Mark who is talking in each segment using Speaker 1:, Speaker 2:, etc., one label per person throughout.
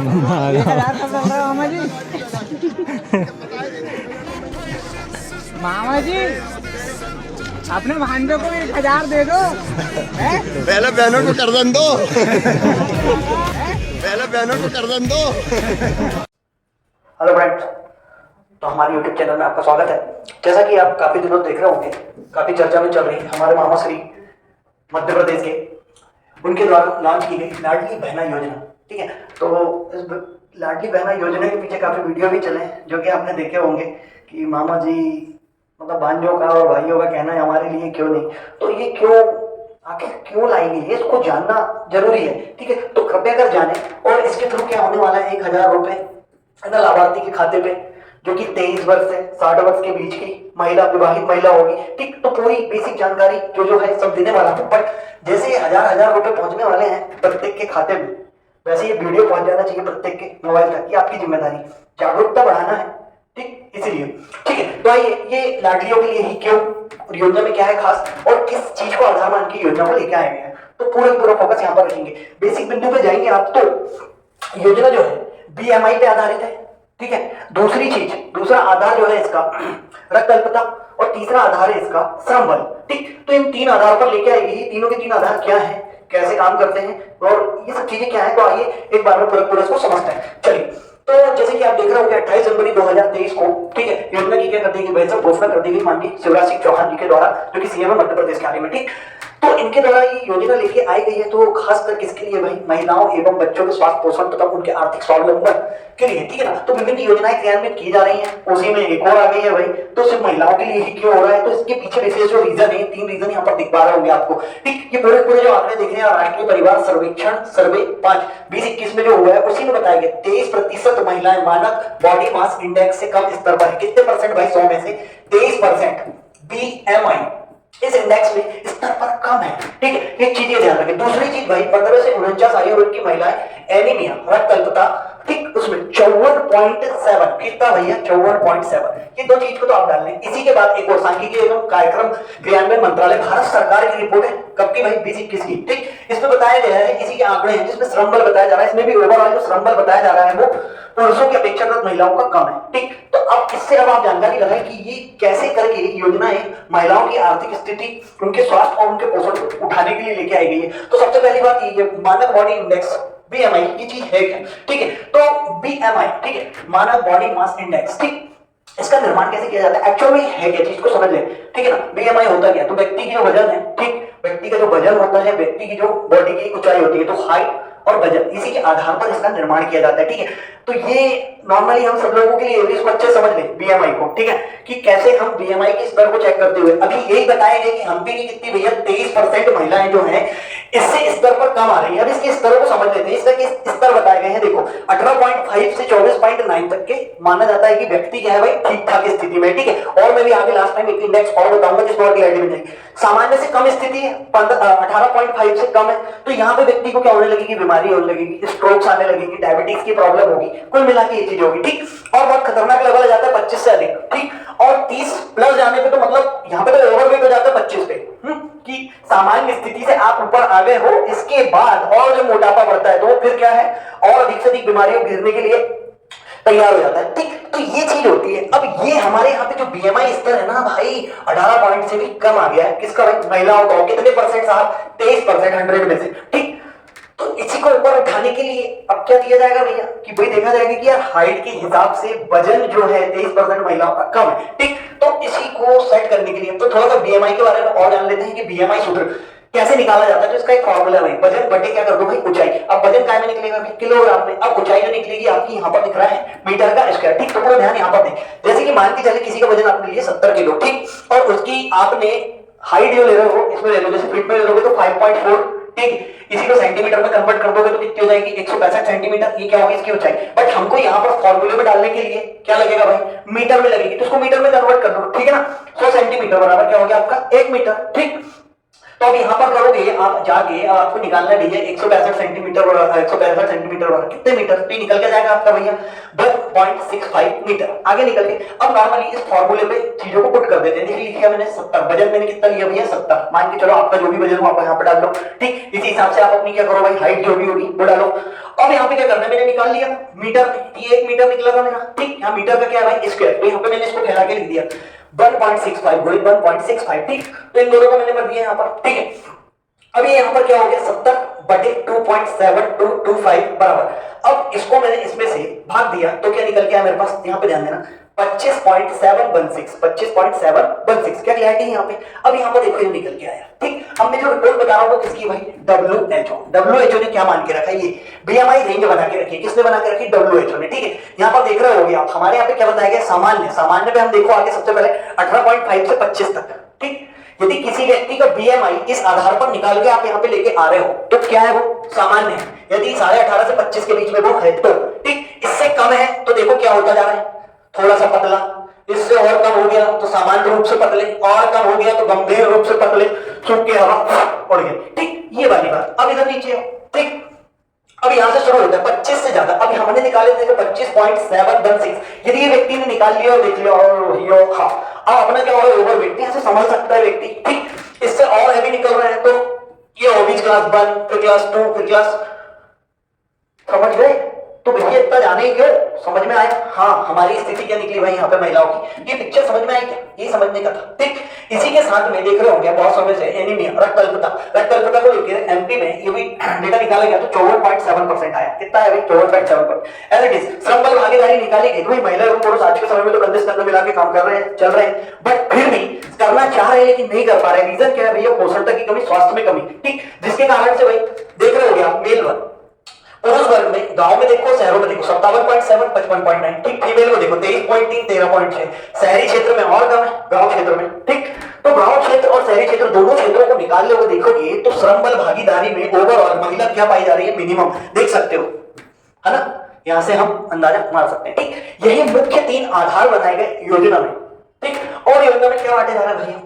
Speaker 1: 1000 कब लग रहा है मामा जी? मामा जी अपने भांजो को 1000 दे दो।
Speaker 2: पहले बहनों को कर्जन दो। पहले बहनों को कर्जन दो।
Speaker 3: हेलो फ्रेंड्स, तो हमारे यूट्यूब चैनल में आपका स्वागत है। जैसा कि आप काफी दिनों देख रहे होंगे, काफी चर्चा में चल रही हमारे मामा श्री मध्य प्रदेश के, उनके द्वारा लॉन्च की गई लाडली बहना योजना। ठीक है, तो इस लाडली बहना योजना के पीछे काफी वीडियो भी चले हैं, जो कि आपने देखे होंगे कि मामा जी मतलब भांजों का और भाइयों का कहना है हमारे लिए क्यों नहीं, तो ये क्यों आखिर क्यों लाई गई है, इसको जानना जरूरी है। ठीक है, तो कृपया कर जाने। और इसके थ्रू क्या होने वाला है, 1000 रुपए लाभार्थी के खाते पे, जो कि 23 वर्ष से 60 वर्ष के बीच की महिला, विवाहित महिला होगी। ठीक, तो पूरी बेसिक जानकारी जो है सब देने वाला हूँ। बट जैसे 1000 रुपए पहुंचने वाले हैं प्रत्येक के खाते में, वैसे ये वीडियो पहुंच जाना चाहिए प्रत्येक के मोबाइल तक। ये आपकी जिम्मेदारी, जागरूकता बढ़ाना है। ठीक, इसीलिए ठीक है। तो आइए, ये लाडलियों के लिए ही क्यों, योजना में क्या है खास, और किस चीज को आधार मान की योजना को लेकर आए हैं, तो पूरा फोकस यहाँ पर रखेंगे। बेसिक बिंदु पे जाएंगे आप। तो योजना जो है बीएमआई पे आधारित है। ठीक है, दूसरी चीज, दूसरा आधार जो है इसका रक्त अल्पता, और तीसरा आधार है इसका श्रम बल। ठीक, तो इन 3 आधार पर लेके आएगी। ये तीनों के 3 आधार क्या है, कैसे काम करते हैं, और ये सब चीजें क्या है, तो आइए एक बार में पूरा इसको समझते हैं। चलिए, तो जैसे कि आप देख रहे होंगे 28 जनवरी 2023 को, ठीक है, योजना की क्या कर दी गई, वैसे घोषणा कर दी गई माननीय शिवराज सिंह चौहान जी के द्वारा, जो कि सीएम है मध्य प्रदेश के हाल में। ठीक, तो इनके द्वारा ये योजना लेके आई गई है, तो खासकर किसके लिए भाई, महिलाओं एवं बच्चों के स्वास्थ्य पोषण तथा उनके आर्थिक स्वावलंबन के लिए। ठीक है ना, तो विभिन्न योजनाएं क्रियान्वित की जा रही हैं। उसी में एक और आ गई है भाई, तो सिर्फ महिलाओं के लिए ही क्यों हो रहा है, तो इसके पीछे विशेष जो रीजन है, 3 रीजन यहाँ पर दिख पा रहे होंगे आपको। ठीक, ये पूरे जो आंकड़े देख रहे हैं राष्ट्रीय परिवार सर्वेक्षण सर्वे 5/2021 में जो हुआ है, उसी में बताया गया 23% महिलाएं मानक बॉडी मास इंडेक्स से कम स्तर पर है। कितने परसेंट भाई, 100 में से 23%। बीएमआई इस इंडेक्स में स्तर पर कम है। ठीक है, एक चीज ये ध्यान रखें। दूसरी चीज भाई, 15 से 49 आयु वर्ग की महिलाएं एनीमिया, रक्त अल्पता, ठीक, उसमें 54.7, कितना भैया, 54.7। ये 2 चीज को तो आप डाल लें। इसी के बाद एक और सांख्यिकी एवं कार्यक्रम क्रियान्वयन मंत्रालय भारत सरकार की रिपोर्ट है, कब की भाई, 2021 की। ठीक, इसमें बताया गया है, इसी के आंकड़े हैं, जिसमें श्रम बल बताया जा रहा है। इसमें भी ओवरऑल जो श्रम बल बताया जा रहा है वो पुरुषों की अपेक्षाकृत महिलाओं का कम है। ठीक, तो अब इससे अब आप जानकारी लगाएं कि ये कैसे करके योजनाएं महिलाओं की आर्थिक स्थिति, उनके स्वास्थ्य और उनके पोषण को उठाने के लिए लेके आई गई है। तो सबसे पहली बात ये मानक बॉडी इंडेक्स बीएमआई, ये चीज है क्या? ठीक है, तो बीएमआई, ठीक है, मानक बॉडी मास इंडेक्स। ठीक, इसका निर्माण कैसे किया जाता है, एक्चुअल में है क्या, चीज को समझ ले। ठीक है ना, बीएमआई होता क्या, तो व्यक्ति की जो वजन है, ठीक, व्यक्ति का जो वजन होता है, व्यक्ति की जो बॉडी की ऊंचाई होती है, तो हाइट और वजन, इसी के आधार पर इसका निर्माण किया जाता है। ठीक है, तो ये नॉर्मली हम सब लोगों के लिए इसको अच्छे समझ लें बीएमआई को। ठीक है, कि कैसे हम बीएमआई के स्तर को चेक करते हुए, अभी यही बताया गया कि हम भी की कितनी भैया, 23% महिलाएं जो हैं इससे स्तर पर कम आ रही है। अब इसके स्तरों को समझ लेते हैं। इसका स्तर बताए गए हैं, देखो 18.5 से 24.9 तक के माना जाता है कि व्यक्ति क्या है भाई, ठीक ठाक स्थिति में। ठीक है, और मैं भी आगे लास्ट टाइम एक इंडेक्स और बताऊंगा जिसमें और क्लैरिटी मिल जाएगी। सामान्य से कम स्थिति है, 18.5 से कम है, तो यहाँ पे व्यक्ति को क्या होने लगेगी, बीमारी होने लगेगी, स्ट्रोक्स आने लगेगी, डायबिटीज की प्रॉब्लम होगी, कुल मिला के ये चीज होगी। ठीक, और बहुत खतरनाक लेवल आ जाता है 25 से अधिक। ठीक, और 30 प्लस जाने पे तो मतलब यहाँ पे तो ओवरवेट हो जाता है 25 पे, कि सामान्य स्थिति से आप ऊपर आ गए हो। इसके बाद और जो मोटापा बढ़ता है, तो फिर क्या है, और अधिक से अधिक बीमारियों गिरने के लिए तैयार हो जाता है। ठीक, तो ये चीज होती है। अब ये हमारे यहाँ पे जो बीएमआई स्तर है ना भाई, 18 पॉइंट से भी कम आ गया है। किसका भाई, महिलाओं का। कितने परसेंट साहब, 23%, 100 में से। ठीक, तो इसी को ऊपर उठाने के लिए अब क्या किया जाएगा भैया, कि भाई देखा जाएगा कि यार हाइट के हिसाब से वजन जो है 23% महिलाओं का कम है। ठीक, तो इसी को सेट करने के लिए तो थोड़ा सा बीएमआई के बारे में और जान लेते हैं कि बीएमआई सूत्र कैसे निकाला जाता है। तो इसका एक फॉर्मूला है भाई, वजन बटे क्या कर दो भाई, ऊंचाई। अब वजन काय में निकलेगा भाई, किलोग्राम में। अब ऊंचाई जो निकलेगी आपकी यहाँ पर दिख रहा है मीटर का स्क्वायर। ठीक, तो पूरा ध्यान यहाँ पर दें। जैसे कि मान के चले किसी का वजन आपने लिया 70 किलो, ठीक, और उसकी आपने हाइट जो ले रहे हो इसमें ले लो, जैसे फीट में ले लोगे तो 5.4। ठीक, इसी को सेंटीमीटर में कन्वर्ट कर दोगे तो कितनी हो जाएगी, 165 सेंटीमीटर। ये क्या होगी, इसकी ऊंचाई। बट हमको यहाँ पर फॉर्मूले में डालने के लिए क्या लगेगा भाई, मीटर में लगेगी, तो उसको मीटर में कन्वर्ट कर दो। ठीक है ना, 100 सेंटीमीटर बराबर क्या हो गया आपका 1 मीटर। ठीक, तो अब यहाँ पर करोगे आप जाके आपको निकालना है भैया 165 सेंटीमीटर और 165 सेंटीमीटर और कितने मीटर तो निकल के जाएगा आपका भैया 1.65 मीटर आगे निकल के। अब नॉर्मली इस फॉर्मूले पे चीजों को पुट कर देते हैं। देखिए लिखा मैंने 70, वजन मैंने कितना लिया भैया 70, मान के चलो आपका जो भी वजन हो आप यहाँ पे डाल लो, ठीक। इसी हिसाब से आप अपनी क्या करो भाई, हाइट जो भी होगी वो डालो। अब यहाँ पे क्या करना है, मैंने निकाल लिया मीटर में, ये 1 मीटर निकला था मेरा, ठीक। यहाँ मीटर का क्या है भाई, स्क्वायर, तो यहाँ पे मैंने इसको फैला के लिख दिया 1.65 गुणित 1.65, ठीक। तो इन दोनों को मैंने कर दिया यहाँ पर, ठीक है। अब ये यहाँ पर क्या हो गया 70 बटे 2.7225 बराबर। अब इसको मैंने इसमें से भाग दिया तो क्या निकल के आया मेरे पास, यहाँ पे ध्यान देना 25.716, 25.716, क्या क्लैरिटी है यहाँ पे। अब यहाँ पर देखो ये निकल के आया, ठीक। अब मैं जो रिपोर्ट बता रहा हूँ वो किसकी भाई, WHO ने क्या मान के रखा है, ये BMI रेंज बना के रखी है, किसने बना के रखी, WHO ने, ठीक है। यहाँ पर देख रहे होगे आप, हमारे यहाँ पे क्या बताया गया, सामान्य, सामान्य पे हम देखो आगे सबसे पहले 18.5 से 25 तक, ठीक। यदि किसी व्यक्ति का BMI इस आधार पर निकाल के आप यहाँ पे लेके आ रहे हो तो क्या है, वो सामान्य है। यदि 18.5 से 25 के बीच में वो है तो, ठीक। इससे कम है तो देखो क्या होता जा रहा है, थोड़ा सा पतला, इससे और कम हो गया तो सामान्य रूप से पतले, और कम हो गया तो गंभीर रूप से पतले, सूख के हवा उड़ गए, ठीक। ये वाली बात। अब इधर नीचे, ठीक। अब यहां से शुरू होता है 25 से ज्यादा। अब हमने निकाले थे 25.716, यदि ये व्यक्ति ने निकाल लिया और देख लिया और यो हाँ, अब अपना क्या होगा, ओवर वेट से संभल सकता है व्यक्ति, ठीक। इससे और हैवी निकल रहा है तो ये ओबीज क्लास 1, फिर क्लास 2, फिर क्लास, समझ गए। तो भैया इतना जाने क्यों, समझ में आया। हाँ, हमारी स्थिति क्या निकली भाई यहाँ पे महिलाओं की, ये पिक्चर समझ में आई क्या, ये समझने का था, ठीक। इसी के साथ में देख रहे होंगे बहुत समय से एनीमिया, रक्तअल्पता को लेकर एमपी में ये भी डेटा निकाला गया तो 54.7% आया। कितना है भाई, 54.7%। एज इट इज श्रम बल भागीदारी निकाली गई, भाई महिला एवं पुरुष आज के समय में तो कंधे से कंधा मिला के काम कर रहे हैं, चल रहे हैं, बट फिर भी करना चाह रहे हैं लेकिन नहीं कर पा रहे। रीजन क्या है भैया, पोषणता की कमी, स्वास्थ्य में कमी, ठीक। जिसके कारण से भाई देख रहे होगे आप, मेल वर्ग, पुरुष वर्ग में गांव में देखो, शहरों में देखो 57.7, 55.9, ठीक। फीमेल को देखो 23.3, 13.6, शहरी क्षेत्र में और कम है, गांव क्षेत्र में, ठीक। तो गांव क्षेत्र और शहरी क्षेत्र दोनों क्षेत्रों को निकाल लोगे देखोगे तो श्रम बल भागीदारी में ओवरऑल महिला क्या पाई जा रही है, मिनिमम, देख सकते हो, है ना। यहां से हम अंदाजा मार सकते हैं, ठीक। यही मुख्य 3 आधार बनाए गए योजना में, ठीक। और योजना में क्या बांटे जा रहा है भैया,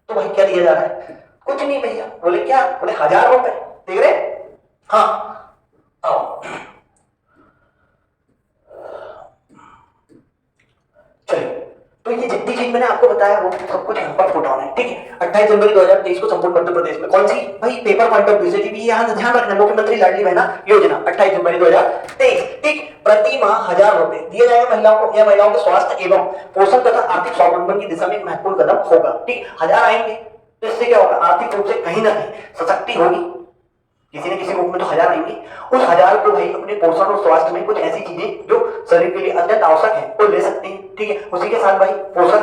Speaker 3: तो भाई क्या दिया जा रहा है, कुछ नहीं भैया, बोले क्या, बोले 1000 रुपए, देख रहे, हाँ। चलिए, तो ये जितनी चीज मैंने आपको बताया वो सब कुछ यहाँ पर पुट ऑन है, ठीक है। 28 जनवरी 2023 को संपूर्ण मध्य प्रदेश में कौन सी भाई, पेपर पॉइंट ऑफ व्यू से भी यहाँ ध्यान रखना, मुख्यमंत्री लाडली बहना योजना 28 जनवरी 2023, ठीक। प्रति माह 1000 रुपए दिए जाएंगे महिलाओं को, यह महिलाओं के स्वास्थ्य एवं पोषण तथा आर्थिक स्वावलंबन की दिशा में एक महत्वपूर्ण कदम होगा, ठीक। 1000 आएंगे तो इससे क्या होगा, आर्थिक रूप से कहीं ना कहीं सशक्ति होगी, किसी न किसी रूप में तो 1000 आएंगे। उस 1000 को भाई अपने पोषण और स्वास्थ्य में कुछ ऐसी चीजें जो शरीर के लिए अत्यंत आवश्यक है वो ले सकते हैं, ठीक है। उसी के साथ भाई पोषण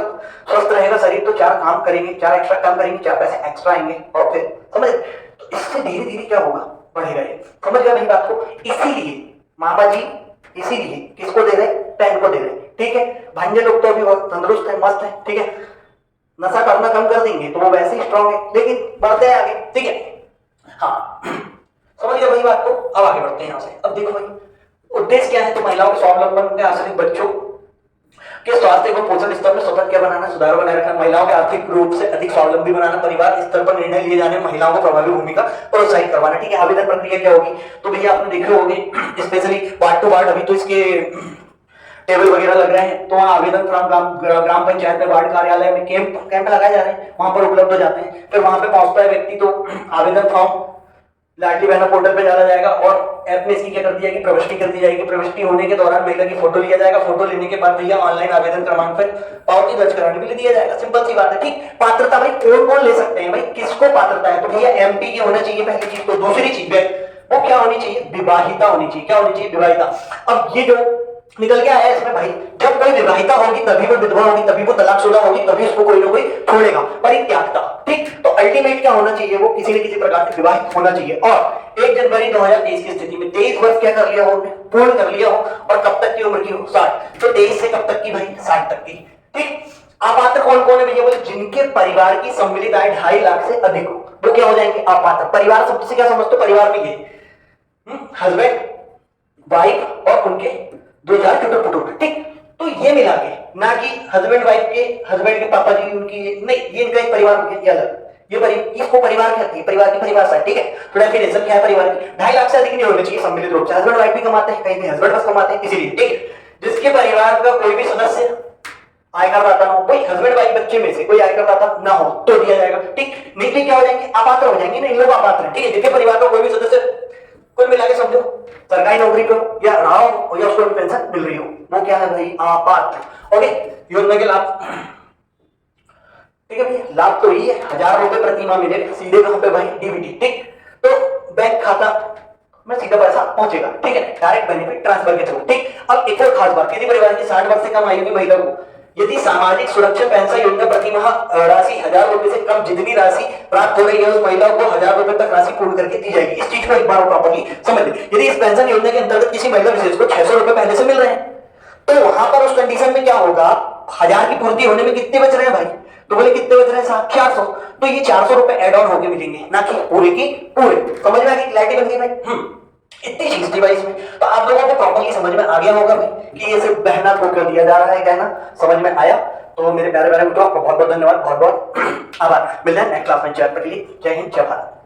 Speaker 3: स्वस्थ रहेगा शरीर तो 4 काम करेंगे, 4 एक्स्ट्रा काम करेंगे, 4 पैसे एक्स्ट्रा आएंगे, और फिर समझ, तो इससे धीरे धीरे क्या होगा, बढ़ेगा ये, समझ गया भाई बात को। इसीलिए मामा जी, इसीलिए किसको दे रहे, पैन को दे रहे, ठीक है। भांजे लोग तो अभी बहुत तंदुरुस्त है, मस्त है, ठीक है। नशा करना कम कर देंगे तो वो वैसे ही स्ट्रॉन्ग है, लेकिन बढ़ते हैं आगे, ठीक है। हाँ, समझ गया भाई बात को। अब आगे बढ़ते हैं यहाँ से। अब देखो भाई उद्देश्य क्या है, तो महिलाओं के स्वावलंबन में आश्रित बच्चों के स्वास्थ्य एवं पोषण स्तर में सतत क्या बनाना, सुधार बनाए रखना, महिलाओं के आर्थिक रूप से अधिक स्वावलंबी बनाना, परिवार स्तर पर निर्णय लिए जाने में महिलाओं को प्रभावी भूमिका प्रोत्साहित करवाना, ठीक है। आवेदन प्रक्रिया क्या होगी, तो भैया आपने देखे होंगे स्पेशली वार्ड टू वार्ड, अभी तो इसके टेबल वगैरह लग रहे हैं, तो वहाँ आवेदन फॉर्म ग्राम पंचायत में, वार्ड कार्यालय में कैंप लगाए जा रहे हैं, वहां पर उपलब्ध हो जाते हैं। फिर वहां पे पहुंचता है व्यक्ति तो आवेदन फॉर्म लाडली बहना पोर्टल पे डाला जाएगा और ऐप में इसकी क्या कर दी जाएगी, प्रविष्टि कर दी जाएगी। प्रविष्टि होने के दौरान महिला की फोटो लिया जाएगा, फोटो लेने के बाद भैया ऑनलाइन आवेदन क्रमांक पर पावती दर्ज कराने के लिए दिया जाएगा। सिंपल सी बात है, ठीक। पात्रता भाई कौन कौन ले सकते हैं, भाई किसको पात्रता है, तो भैया एमपी की होना चाहिए पहली चीज। तो दूसरी चीज वो क्या होनी चाहिए, विवाहिता होनी चाहिए। क्या होनी चाहिए, विवाहिता। अब ये जो निकल के आया इसमें भाई, जब कोई विवाहिता होगी तभी वो विधवा होगी, तभी वो तलाकशुदा होगी, तभी उसको कोई ना कोई छोड़ेगा, परित्यागता, ठीक। तो अल्टीमेट क्या होना चाहिए, वो किसी न किसी प्रकार से विवाहित होना चाहिए। और 1 जनवरी 2023 की स्थिति में 23 वर्ष क्या कर लिया हो, पूर्ण कर लिया हो, और कब तक की उम्र की हो, 60। तो 23 से कब तक की भाई, 60 तक की, ठीक। अपात्र कौन कौन है भैया, बोले जिनके परिवार की सम्मिलित आय 2.5 लाख से अधिक हो, वो क्या हो जाएंगे, अपात्र। परिवार शब्द से क्या समझते हो, परिवार में ये हस्बैंड, वाइफ और उनके 2000 पुटुर, ठीक। तो ये मिला के, ना कि हस्बैंड वाइफ के, हस्बैंड के पापा जी उनकी, नहीं, ये इनका एक परिवार हो गया, ये अलग। इसको परिवार कहते हैं, परिवार की परिभाषा, ठीक है। तो डेफिनेशन क्या है परिवार की? 2.5 लाख से अधिक नहीं होने चाहिए सम्मिलित रूप से। हस्बैंड वाइफ भी कमाते हैं, कहीं भी हस्बैंड बस कमाते हैं, इसीलिए ठीक है। जिसके परिवार का कोई भी सदस्य आयकर दाता ना हो, कोई हस्बैंड वाइफ बच्चे में से कोई आयकर दाता ना हो तो दिया जाएगा, ठीक। नहीं तो क्या हो जाएंगे? अपात्र हो जाएंगे ना, इन लोग अपात्र हैं, ठीक है। जिनके परिवार का कोई भी सदस्य, कुल मिला के समझो सरकारी नौकरी करो या रहा हो या उसको पेंशन मिल रही हो, वो क्या है भाई? अपात्र। ओके, योजना के लाभ, ठीक है भैया। लाभ तो यही है, 1000 रुपए प्रति माह मिले सीधे कहां पे भाई? डीबीटी, ठीक। तो बैंक खाता में सीधा पैसा पहुंचेगा, ठीक है, डायरेक्ट बेनिफिट ट्रांसफर के थ्रू, ठीक। अब एक और खास बात, यदि परिवार की 60 वर्ष से कम आयु की महिला को यदि सामाजिक सुरक्षा पेंशन योजना प्रति माह राशि 1000 रुपए से कम जितनी राशि प्राप्त हो रही है, उस महिला को 1000 रुपए तक राशि पूर्ण करके दी जाएगी। इस चीज को एक बार प्रॉपर्ली समझ लें। यदि इस पेंशन योजना के अंतर्गत किसी महिला विशेष को 600 रुपए पहले से मिल रहे हैं, तो वहां पर उस कंडीशन में क्या होगा? 1000 की पूर्ति होने में कितने बच रहे हैं भाई? तो बोले कितने बच रहे हैं साहब? 400। तो ये 400 रुपए एड ऑन होके मिलेंगे, ना कि पूरे की पूरे। समझ में आ गई? क्लैरिटी बन गई भाई? इतनी चीज थी भाई इसमें। तो आप लोगों को प्रॉपर्ली समझ में आ गया होगा भाई कि ये सिर्फ बहना को क्यों दिया जा रहा है, कहना समझ में आया? तो मेरे प्यारे प्यारे मित्रों, आपको बहुत बहुत धन्यवाद, बहुत बहुत आभार। मिलते हैं नेक्स्ट क्लास में। जय हिंद, जय भारत।